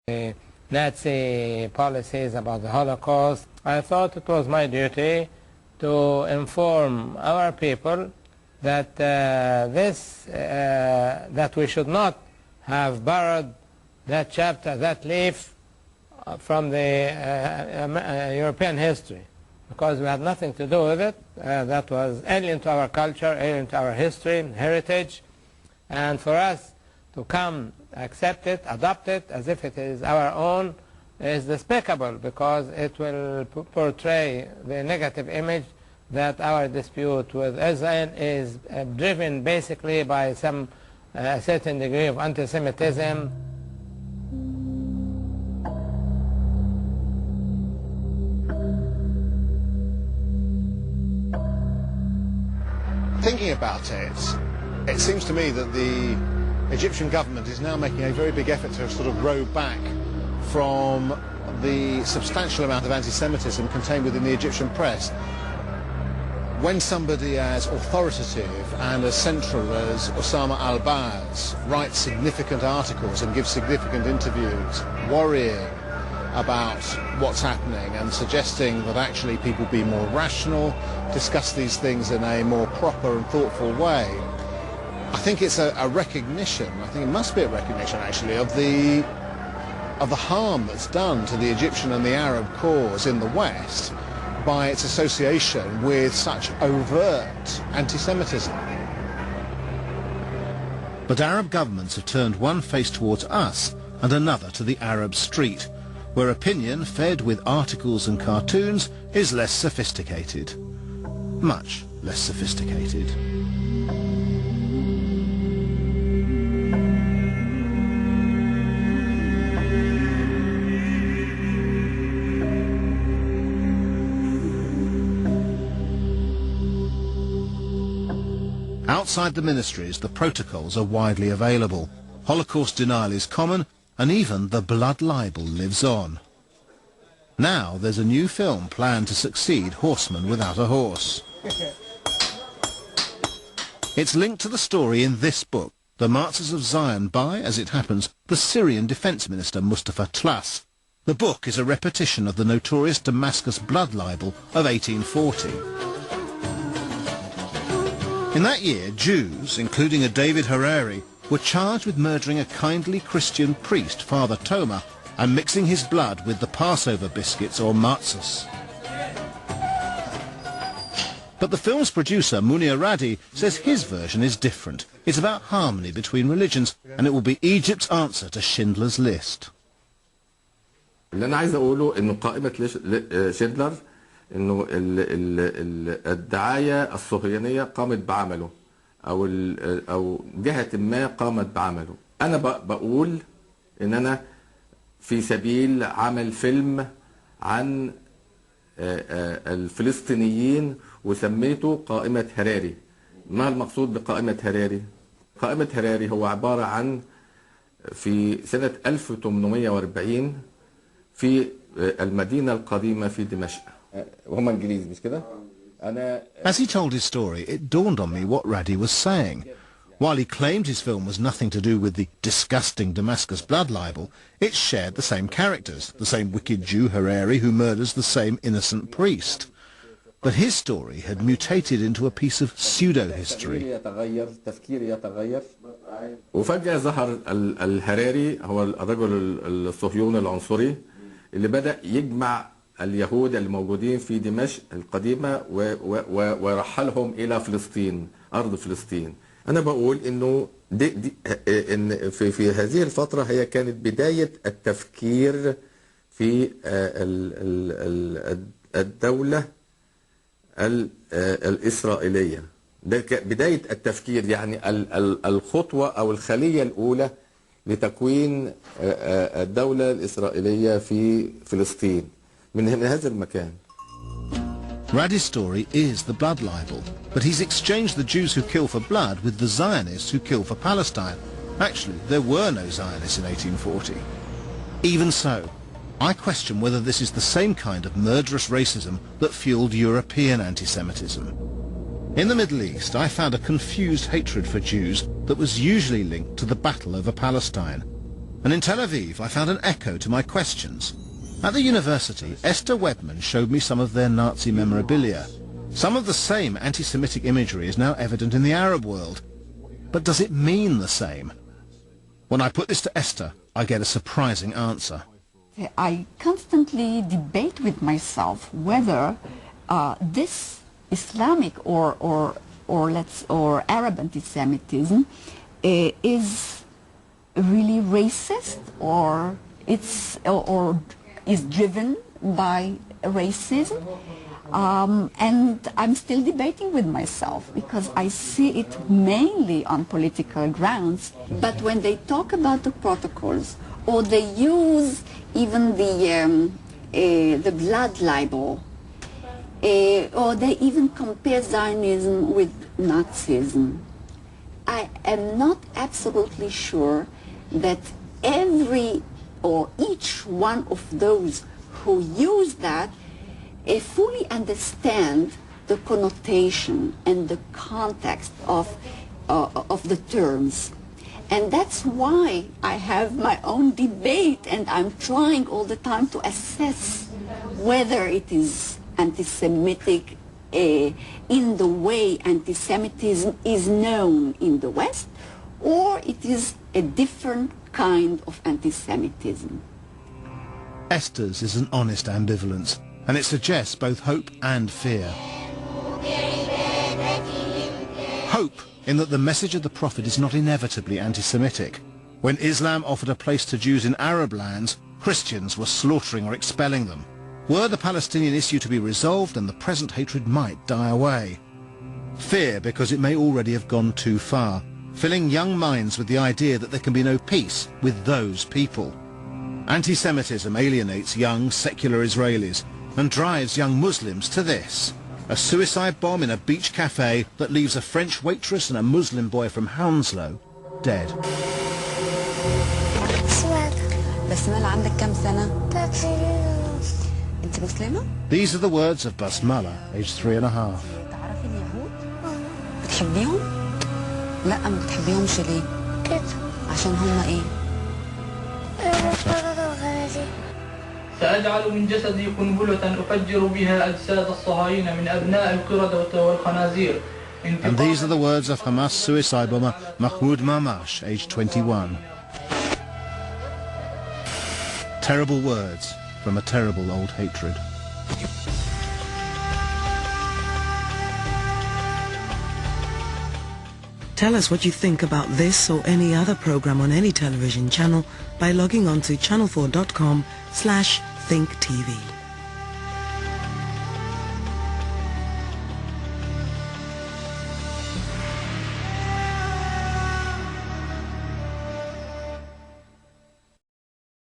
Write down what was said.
the Nazi policies about the Holocaust. I thought it was my duty to inform our people that that we should not have borrowed that chapter, that leaf from the European history, because we had nothing to do with it. That was alien to our culture, alien to our history and heritage, and for us to come, accept it, adopt it as if it is our own is despicable, because it will portray the negative image that our dispute with Israel is driven basically by some certain degree of anti-Semitism. Thinking about it, it seems to me that the Egyptian government is now making a very big effort to sort of row back from the substantial amount of anti-Semitism contained within the Egyptian press. When somebody as authoritative and as central as Osama al-Baz writes significant articles and gives significant interviews, worrying about what's happening and suggesting that actually people be more rational, discuss these things in a more proper and thoughtful way, I think it's a recognition, I think it must be a recognition actually, of the harm that's done to the Egyptian and the Arab cause in the West by its association with such overt anti-Semitism. But Arab governments have turned one face towards us and another to the Arab street, where opinion fed with articles and cartoons is less sophisticated. Much less sophisticated. Outside the ministries, the protocols are widely available. Holocaust denial is common, and even the blood libel lives on. Now there's a new film planned to succeed Horseman Without a Horse. It's linked to the story in this book, The Martyrs of Zion, by, as it happens, the Syrian Defence Minister Mustafa Tlass. The book is a repetition of the notorious Damascus blood libel of 1840. In that year, Jews, including a David Harari, were charged with murdering a kindly Christian priest, Father Toma, and mixing his blood with the Passover biscuits or matzahs. But the film's producer, Munir Radi, says his version is different. It's about harmony between religions, and it will be Egypt's answer to Schindler's List. اللي أنا عايز أقوله إنه قائمة شندلر إنه الدعاية الصهيونية قامت بعمله أو جهة ما قامت بعمله. أنا بقول إن أنا في سبيل عمل فيلم عن الفلسطينيين وسميته قائمة هراري. ما المقصود بقائمة هراري؟ قائمة هراري هو عبارة عن في سنة 1840 في المدينة القديمة في دمشق. وهم إنجليز مش كده؟ As he told his story, it dawned on me what Radi was saying. While he claimed his film was nothing to do with the disgusting Damascus blood libel, it shared the same characters, the same wicked Jew Harari who murders the same innocent priest. But his story had mutated into a piece of pseudo-history. وفجأة ظهر الهراري هو الرجل الصهيوني العنصري اللي بدأ يجمع اليهود الموجودين في دمشق القديمة ورحلهم إلى فلسطين، أرض فلسطين. أنا بقول إنه إن في هذه الفترة هي كانت بداية التفكير في الدولة الإسرائيلية. ده بداية التفكير، يعني الخطوة أو الخلية الأولى لتكوين الدولة الإسرائيلية في فلسطين من هذا المكان. Radi's story is the blood libel, but he's exchanged the Jews who kill for blood with the Zionists who kill for Palestine. Actually, there were no Zionists in 1840. Even so, I question whether this is the same kind of murderous racism that fueled European anti-Semitism. In the Middle East, I found a confused hatred for Jews that was usually linked to the battle over Palestine. And in Tel Aviv, I found an echo to my questions. At the university, Esther Webman showed me some of their Nazi memorabilia. Some of the same anti-Semitic imagery is now evident in the Arab world. But does it mean the same? When I put this to Esther, I get a surprising answer. I constantly debate with myself whether this Islamic or Arab anti-Semitism is really racist or is driven by racism. And I'm still debating with myself because I see it mainly on political grounds. But when they talk about the protocols, or they use even the blood libel, or they even compare Zionism with Nazism, I am not absolutely sure that every or each one of those who use that fully understand the connotation and the context of the terms. And that's why I have my own debate, and I'm trying all the time to assess whether it is anti-Semitic in the way anti-Semitism is known in the West, or it is a different kind of anti-Semitism. Esther's is an honest ambivalence, and it suggests both hope and fear. Hope in that the message of the Prophet is not inevitably anti-Semitic. When Islam offered a place to Jews in Arab lands, Christians were slaughtering or expelling them. Were the Palestinian issue to be resolved, and the present hatred might die away. Fear because it may already have gone too far, filling young minds with the idea that there can be no peace with those people. Anti-Semitism alienates young, secular Israelis and drives young Muslims to this: a suicide bomb in a beach cafe that leaves a French waitress and a Muslim boy from Hounslow dead. بسملة عندك كم سنة؟ 3 سنين ونص. أنت مسلمة؟ These are the words of Basmala, aged 3 1/2. تعرفي اليهود؟ بتحبيهم؟ لا ما بتحبيهمش ليه؟ كده. عشان هم إيه؟ سأجعل من جسدي قنبلة أفجر بها أجساد الصهاينة من أبناء القردة والخنازير. And these are the words of Hamas suicide bomber Mahmoud Mamash, aged 21. Terrible words from a terrible old hatred. Tell us what you think about this or any other program on any television channel by logging on to channel4.com/thinktv.